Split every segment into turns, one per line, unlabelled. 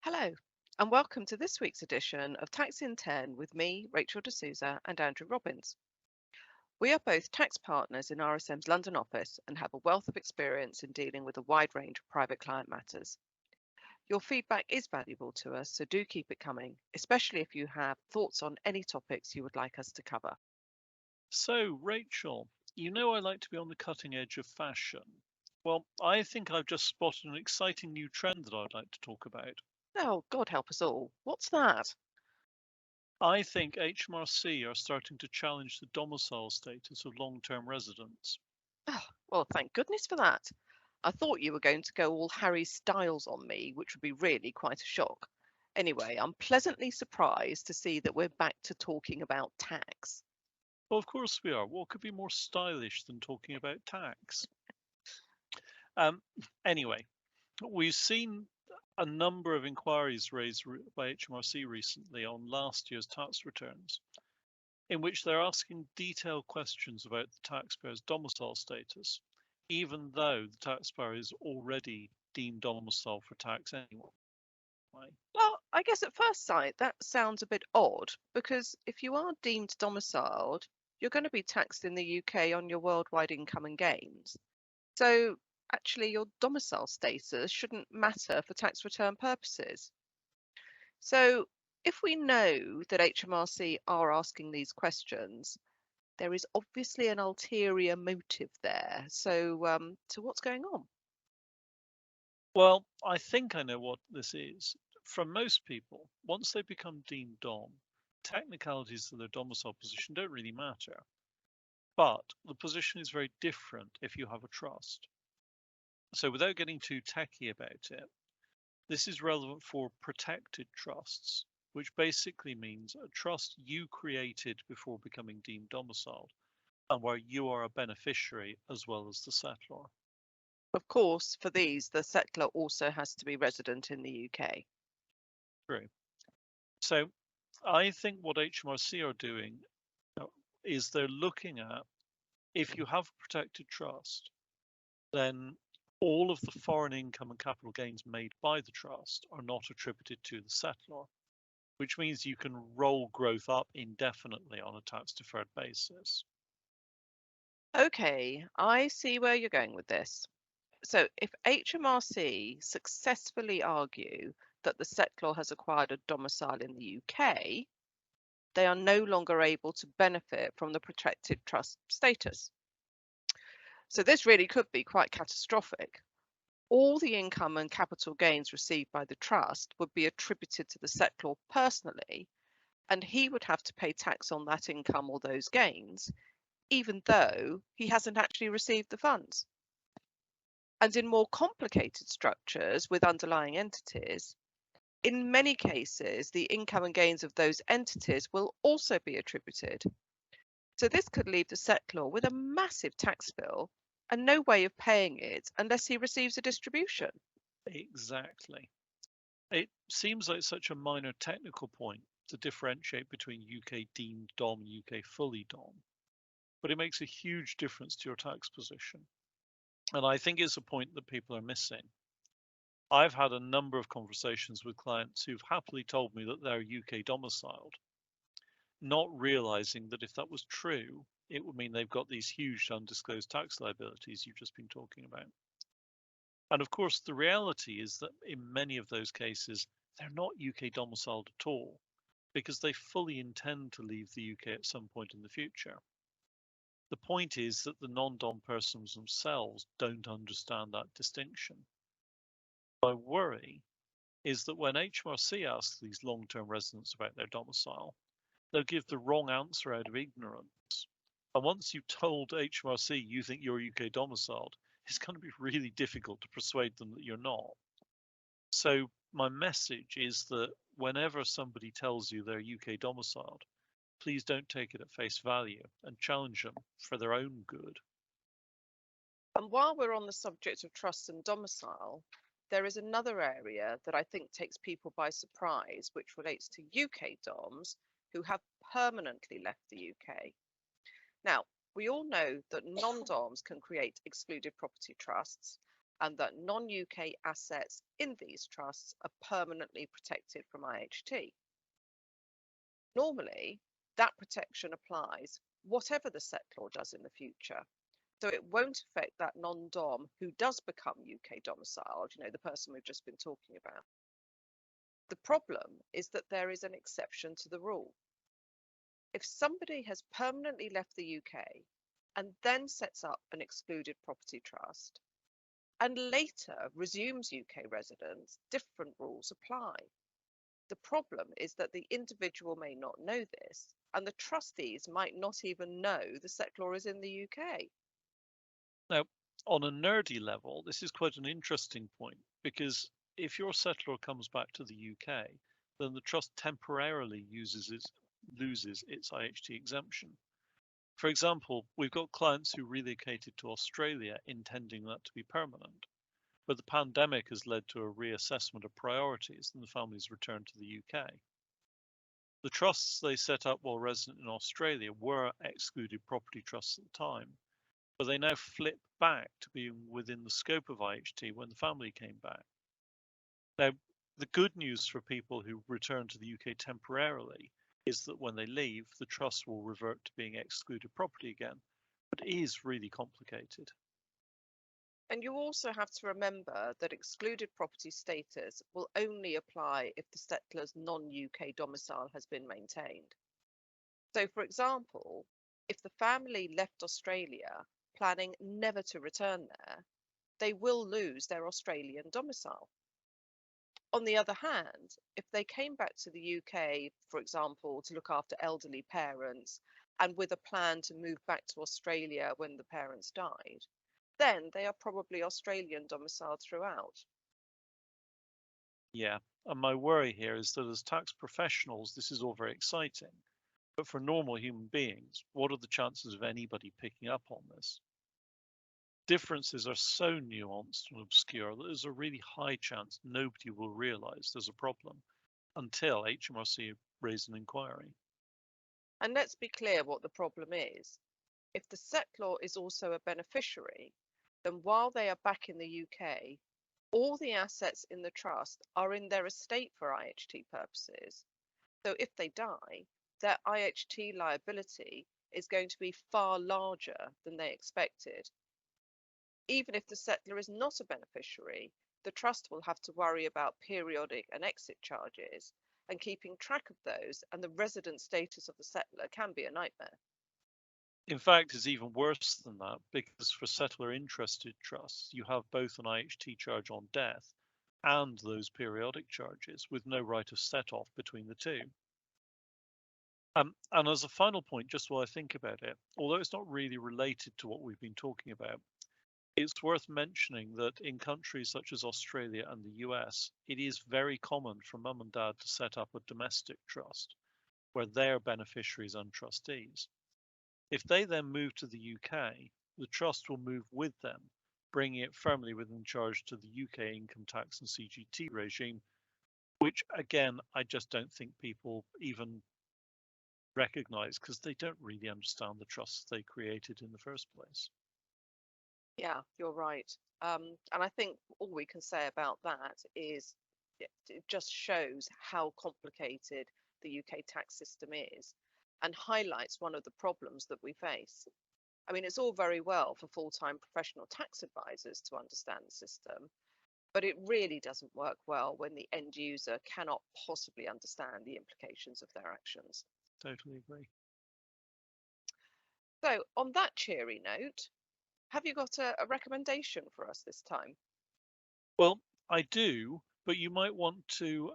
Hello, and welcome to this week's edition of Tax in 10 with me, Rachel de Souza, and Andrew Robbins. We are both tax partners in RSM's London office and have a wealth of experience in dealing with a wide range of private client matters. Your feedback is valuable to us, so do keep it coming, especially if you have thoughts on any topics you would like us to cover.
So, Rachel, you know I like to be on the cutting edge of fashion. Well, I think I've just spotted an exciting new trend that I'd like to talk about.
Oh, God help us all. What's that?
I think HMRC are starting to challenge the domicile status of long-term residents.
Oh, well, thank goodness for that. I thought you were going to go all Harry Styles on me, which would be really quite a shock. Anyway, I'm pleasantly surprised to see that we're back to talking about tax.
Well, of course we are. What could be more stylish than talking about tax? Um, anyway, we've seen a number of inquiries raised by HMRC recently on last year's tax returns, in which they're asking detailed questions about the taxpayer's domicile status, even though the taxpayer is already deemed domiciled for tax anyway.
Well, I guess at first sight that sounds a bit odd because if you are deemed domiciled, you're going to be taxed in the UK on your worldwide income and gains. So actually, your domicile status shouldn't matter for tax return purposes. So if we know that HMRC are asking these questions, there is obviously an ulterior motive there. So what's going on?
Well, I think I know what this is. For most people, once they become deemed dom, technicalities of their domicile position don't really matter. But the position is very different if you have a trust. So without getting too techie about it, this is relevant for protected trusts, which basically means a trust you created before becoming deemed domiciled and where you are a beneficiary as well as the settlor.
Of course, for these, the settlor also has to be resident in the UK.
True. So I think what HMRC are doing is they're looking at if you have a protected trust, then all of the foreign income and capital gains made by the trust are not attributed to the settlor, which means you can roll growth up indefinitely on a tax deferred basis.
Okay, I see where you're going with this. So if HMRC successfully argue that the settlor has acquired a domicile in the UK, they are no longer able to benefit from the protected trust status. So this really could be quite catastrophic. All the income and capital gains received by the trust would be attributed to the settlor personally, and he would have to pay tax on that income or those gains, even though he hasn't actually received the funds. And in more complicated structures with underlying entities, in many cases, the income and gains of those entities will also be attributed. So this could leave the settlor with a massive tax bill and no way of paying it unless he receives a distribution.
Exactly. It seems like such a minor technical point to differentiate between UK deemed dom and UK fully dom, but it makes a huge difference to your tax position. And I think it's a point that people are missing. I've had a number of conversations with clients who've happily told me that they're UK domiciled, not realizing that if that was true, it would mean they've got these huge undisclosed tax liabilities you've just been talking about. And of course, the reality is that in many of those cases, they're not UK domiciled at all because they fully intend to leave the UK at some point in the future. The point is that the non-dom persons themselves don't understand that distinction. My worry is that when HMRC asks these long-term residents about their domicile, they'll give the wrong answer out of ignorance. And once you've told HMRC you think you're UK domiciled, it's going to be really difficult to persuade them that you're not. So my message is that whenever somebody tells you they're UK domiciled, please don't take it at face value and challenge them for their own good.
And while we're on the subject of trust and domicile, there is another area that I think takes people by surprise, which relates to UK DOMs who have permanently left the UK. Now, we all know that non-DOMs can create excluded property trusts, and that non-UK assets in these trusts are permanently protected from IHT. Normally, that protection applies whatever the settlor does in the future. So it won't affect that non-dom who does become UK domiciled, the person we've just been talking about. The problem is that there is an exception to the rule. If somebody has permanently left the UK and then sets up an excluded property trust and later resumes UK residence, different rules apply. The problem is that the individual may not know this, and the trustees might not even know the settlor is in the UK.
Now, on a nerdy level, this is quite an interesting point, because if your settlor comes back to the UK, then the trust temporarily loses its IHT exemption. For example, we've got clients who relocated to Australia intending that to be permanent, but the pandemic has led to a reassessment of priorities and the families returned to the UK. The trusts they set up while resident in Australia were excluded property trusts at the time, but they now flip back to being within the scope of IHT when the family came back. Now, the good news for people who return to the UK temporarily is that when they leave, the trust will revert to being excluded property again, but it is really complicated.
And you also have to remember that excluded property status will only apply if the settlor's non-UK domicile has been maintained. So, for example, if the family left Australia planning never to return there, they will lose their Australian domicile. On the other hand, if they came back to the UK, for example, to look after elderly parents and with a plan to move back to Australia when the parents died, then they are probably Australian domiciled throughout.
Yeah, and my worry here is that as tax professionals, this is all very exciting. But for normal human beings, what are the chances of anybody picking up on this? Differences are so nuanced and obscure that there's a really high chance nobody will realise there's a problem until HMRC raise an inquiry.
And let's be clear what the problem is. If the settlor is also a beneficiary, then while they are back in the UK, all the assets in the trust are in their estate for IHT purposes. So if they die, their IHT liability is going to be far larger than they expected. Even if the settlor is not a beneficiary, the trust will have to worry about periodic and exit charges, and keeping track of those and the resident status of the settlor can be a nightmare.
In fact, it's even worse than that, because for settler interested trusts, you have both an IHT charge on death and those periodic charges with no right of set off between the two. And as a final point, just while I think about it, although it's not really related to what we've been talking about, it's worth mentioning that in countries such as Australia and the US, it is very common for mum and dad to set up a domestic trust where they're beneficiaries and trustees. If they then move to the UK, the trust will move with them, bringing it firmly within charge to the UK income tax and CGT regime, which again, I just don't think people even recognize because they don't really understand the trusts they created in the first place.
Yeah, you're right. And I think all we can say about that is it just shows how complicated the UK tax system is and highlights one of the problems that we face. I mean, it's all very well for full-time professional tax advisors to understand the system, but it really doesn't work well when the end user cannot possibly understand the implications of their actions.
Totally agree.
So, on that cheery note, have you got a recommendation for us this time?
Well, I do, but you might want to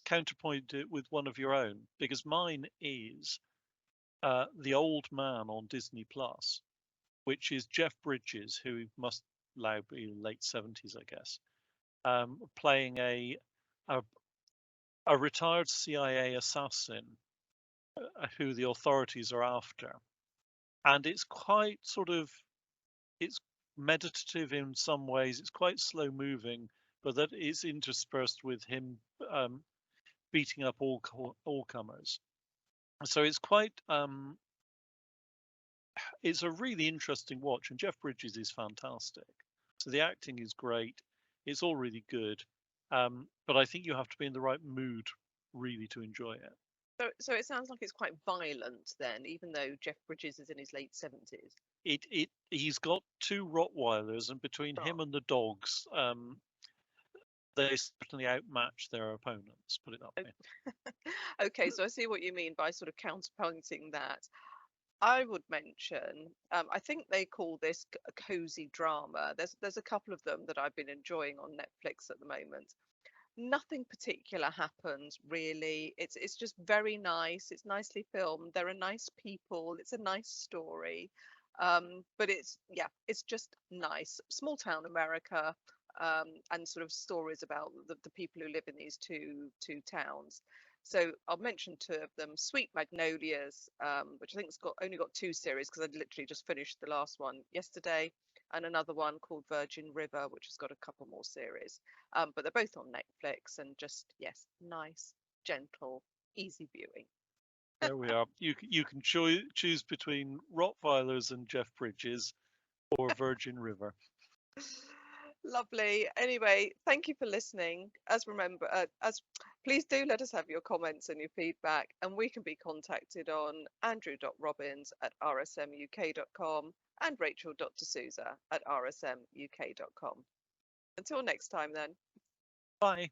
counterpoint it with one of your own, because mine is The Old Man on Disney Plus, which is Jeff Bridges, who must now be late 70s, I guess, playing a retired CIA assassin who the authorities are after. And it's quite it's meditative in some ways. It's quite slow moving, but that is interspersed with him beating up all comers. So it's quite it's a really interesting watch, and Jeff Bridges is fantastic. So the acting is great. It's all really good. But I think you have to be in the right mood really to enjoy it.
So it sounds like it's quite violent then, even though Jeff Bridges is in his late 70s.
He's got two Rottweilers, and between him
Oh.
and the dogs, they certainly outmatch their opponents, put it that way.
Okay, so I see what you mean by sort of counterpointing that. I would mention, I think they call this a cozy drama. There's a couple of them that I've been enjoying on Netflix at the moment. Nothing particular happens really. It's just very nice. It's nicely filmed. There are nice people. It's a nice story. But it's just nice. Small town America, and sort of stories about the people who live in these two towns. So I'll mention two of them. Sweet Magnolias, which I think has only got two series because I literally just finished the last one yesterday, and another one called Virgin River, which has got a couple more series. But they're both on Netflix, and just, yes, nice, gentle, easy viewing.
There we are. You can choose between Rottweilers and Jeff Bridges or Virgin River.
Lovely. Anyway, thank you for listening. As please do let us have your comments and your feedback, and we can be contacted on andrew.robbins@rsmuk.com and rachel.d'souza@rsmuk.com. Until next time then.
Bye.